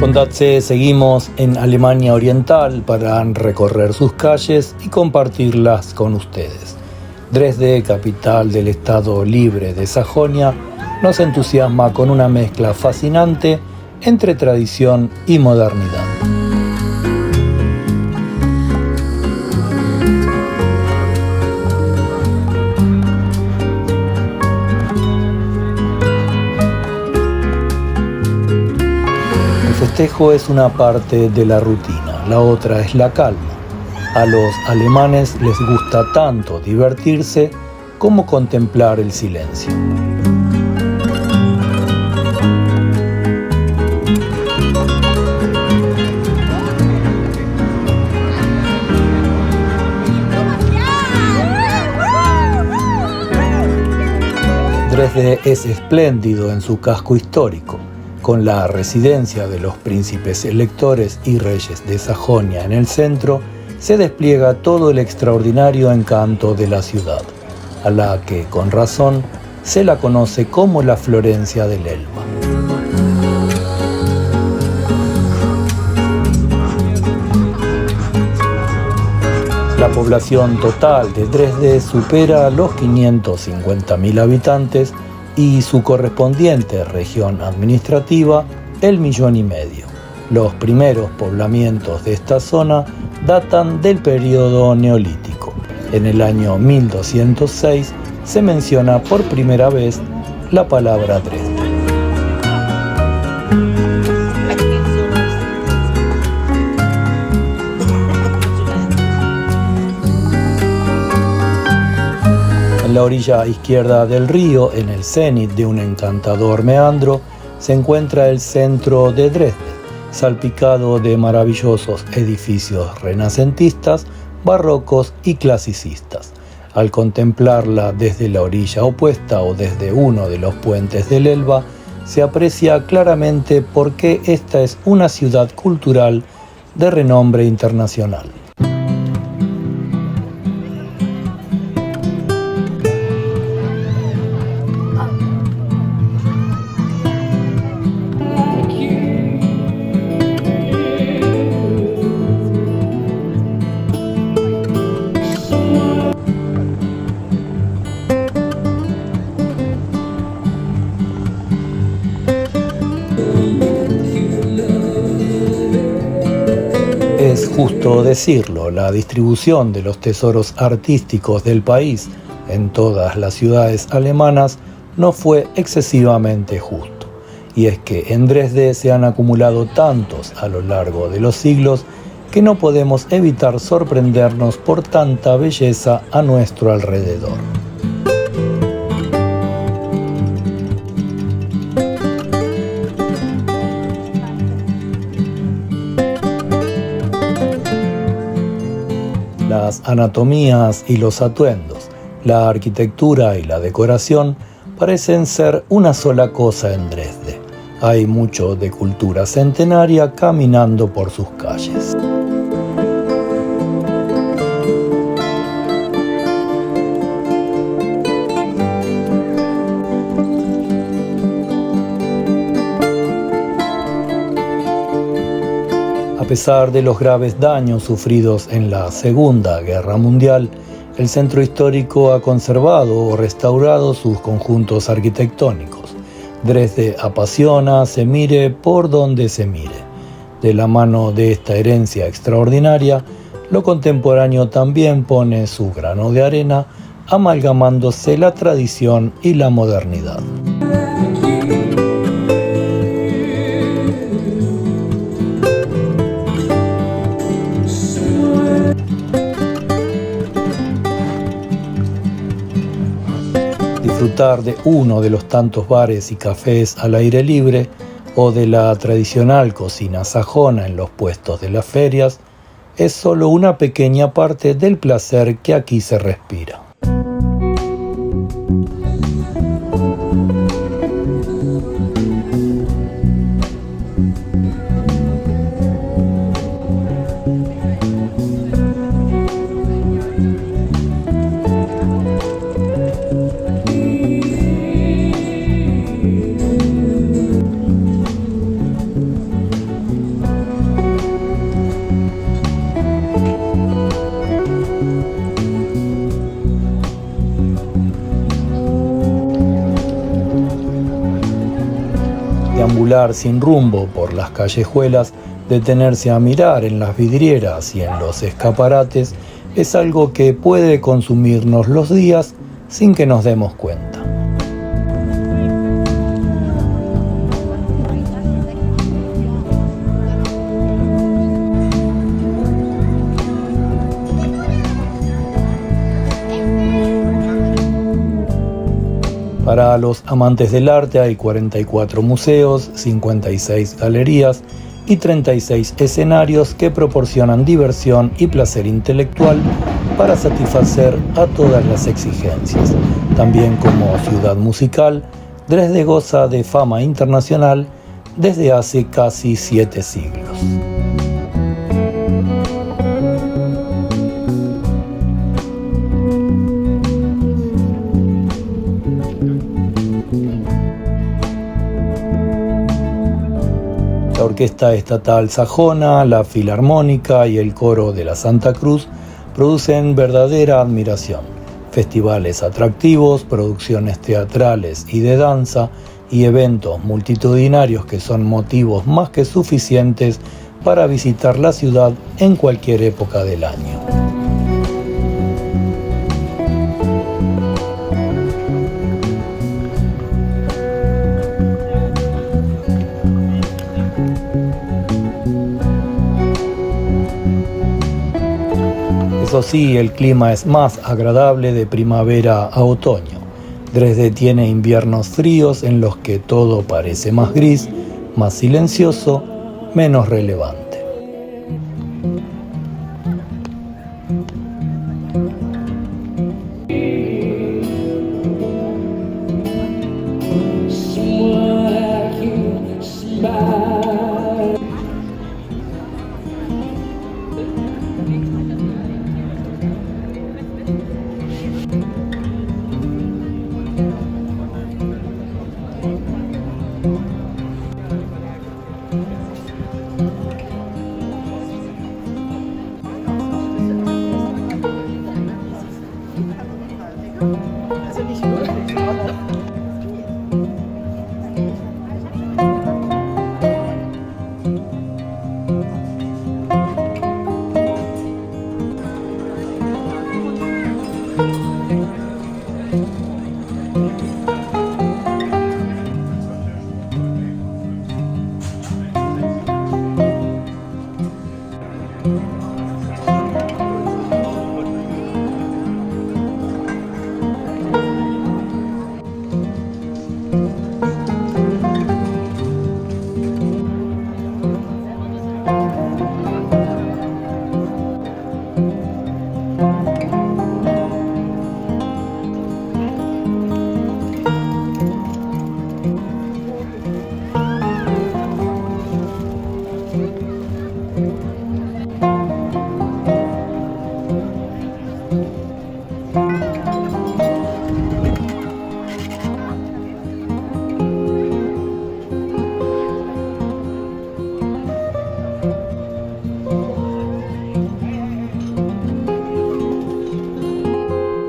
Con Datse seguimos en Alemania Oriental para recorrer sus calles y compartirlas con ustedes. Dresde, capital del Estado Libre de Sajonia, nos entusiasma con una mezcla fascinante entre tradición y modernidad. El festejo es una parte de la rutina, la otra es la calma. A los alemanes les gusta tanto divertirse como contemplar el silencio. Dresde es espléndido en su casco histórico, con la residencia de los príncipes electores y reyes de Sajonia en el centro. Se despliega todo el extraordinario encanto de la ciudad, a la que, con razón, se la conoce como la Florencia del Elba. La población total de Dresde supera los 550.000 habitantes y su correspondiente región administrativa el 1,5 millones. Los primeros poblamientos de esta zona datan del período neolítico. En el año 1206 se menciona por primera vez la palabra Dresde. En la orilla izquierda del río, en el cenit de un encantador meandro, se encuentra el centro de Dresde, salpicado de maravillosos edificios renacentistas, barrocos y clasicistas. Al contemplarla desde la orilla opuesta o desde uno de los puentes del Elba, se aprecia claramente por qué esta es una ciudad cultural de renombre internacional. Es justo decirlo, la distribución de los tesoros artísticos del país en todas las ciudades alemanas no fue excesivamente justo. Y es que en Dresde se han acumulado tantos a lo largo de los siglos que no podemos evitar sorprendernos por tanta belleza a nuestro alrededor. Las anatomías y los atuendos, la arquitectura y la decoración parecen ser una sola cosa en Dresde. Hay mucho de cultura centenaria caminando por sus calles. A pesar de los graves daños sufridos en la Segunda Guerra Mundial, el centro histórico ha conservado o restaurado sus conjuntos arquitectónicos. Dresde apasiona, se mire por donde se mire. De la mano de esta herencia extraordinaria, lo contemporáneo también pone su grano de arena, amalgamándose la tradición y la modernidad. Disfrutar de uno de los tantos bares y cafés al aire libre o de la tradicional cocina sajona en los puestos de las ferias es solo una pequeña parte del placer que aquí se respira. deambular sin rumbo por las callejuelas, detenerse a mirar en las vidrieras y en los escaparates, es algo que puede consumirnos los días sin que nos demos cuenta. Para los amantes del arte hay 44 museos, 56 galerías y 36 escenarios que proporcionan diversión y placer intelectual para satisfacer a todas las exigencias. También como ciudad musical, Dresde goza de fama internacional desde hace casi 7 siglos. La Orquesta Estatal Sajona, la Filarmónica y el Coro de la Santa Cruz producen verdadera admiración. Festivales atractivos, producciones teatrales y de danza y eventos multitudinarios que son motivos más que suficientes para visitar la ciudad en cualquier época del año. Eso sí, el clima es más agradable de primavera a otoño. Dresde tiene inviernos fríos en los que todo parece más gris, más silencioso, menos relevante.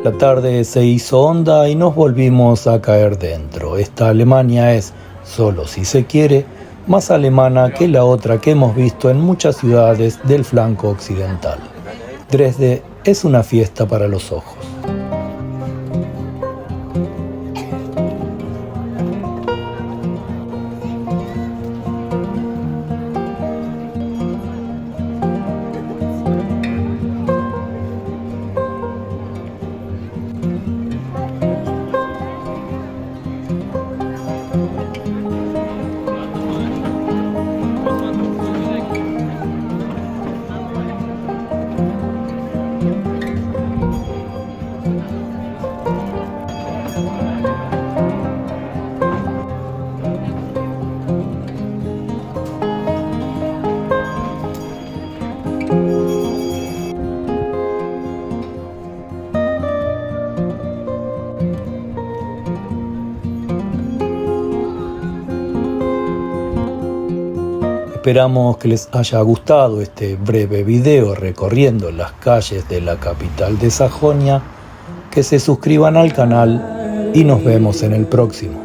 La tarde se hizo honda y nos volvimos a caer dentro. Esta Alemania es, solo si se quiere, más alemana que la otra que hemos visto en muchas ciudades del flanco occidental. Dresde es una fiesta para los ojos. Esperamos que les haya gustado este breve video recorriendo las calles de la capital de Sajonia, que se suscriban al canal y nos vemos en el próximo.